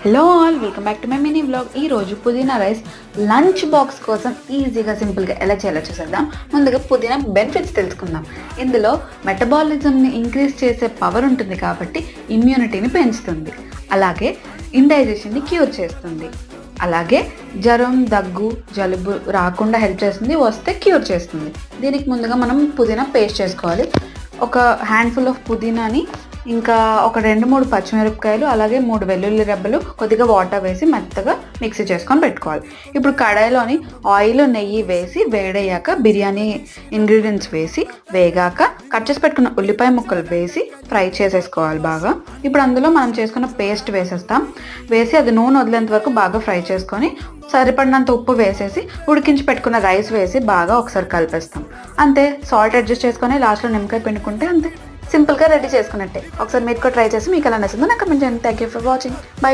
Hello all, welcome back to my mini vlog. ఈరోజు పుదీనా rice lunch box కోసం ఈజీగా సింపుల్గా ఎలా చేయాలో చూసేద్దాం. ముందుగా పుదీనా బెనిఫిట్స్ తెలుసుకుందాం. ఇందులో మెటబాలిజంని ఇంక్రీజ్ చేసే పవర్ ఉంటుంది కాబట్టి ఇమ్యూనిటీని పెంచుతుంది, అలాగే ఇండైజెషన్ని క్యూర్ చేస్తుంది, అలాగే జ్వరం, దగ్గు, జలుబు రాకుండా హెల్ప్ చేస్తుంది, వస్తే క్యూర్ చేస్తుంది. దీనికి ముందుగా మనం పుదీనా పేస్ట్ చేసుకోవాలి. ఒక హ్యాండ్ఫుల్ ఆఫ్ పుదీనాని, ఇంకా ఒక 2-3 పచ్చిమిరపకాయలు, అలాగే 3 వెల్లుల్లి రెబ్బలు, కొద్దిగా వాటర్ వేసి మెత్తగా మిక్సీ చేసుకొని పెట్టుకోవాలి. ఇప్పుడు కడాయిలోని ఆయిల్, నెయ్యి వేసి వేడయ్యాక బిర్యానీ ఇంగ్రీడియంట్స్ వేసి వేగాక కట్ చేసి పెట్టుకున్న ఉల్లిపాయ ముక్కలు వేసి ఫ్రై చేసేసుకోవాలి బాగా. ఇప్పుడు అందులో మనం చేసుకున్న పేస్ట్ వేసేస్తాం. వేసి అది నూనె వదిలేంత వరకు బాగా ఫ్రై చేసుకొని సరిపడినంత ఉప్పు వేసేసి ఉడికించి పెట్టుకున్న రైస్ వేసి బాగా ఒకసారి కలిపేస్తాం. అంతే, సాల్ట్ అడ్జస్ట్ చేసుకొని లాస్ట్లో నిమ్మకాయ పిండుకుంటే అంతే, సింపుల్గా రెడీ చేసుకున్నట్టే. ఒకసారి మీరు కూడా ట్రై చేసి మీకు ఎలా నచ్చిందో నాకు కమెంట్ చేయండి. Thank you for watching. Bye guys.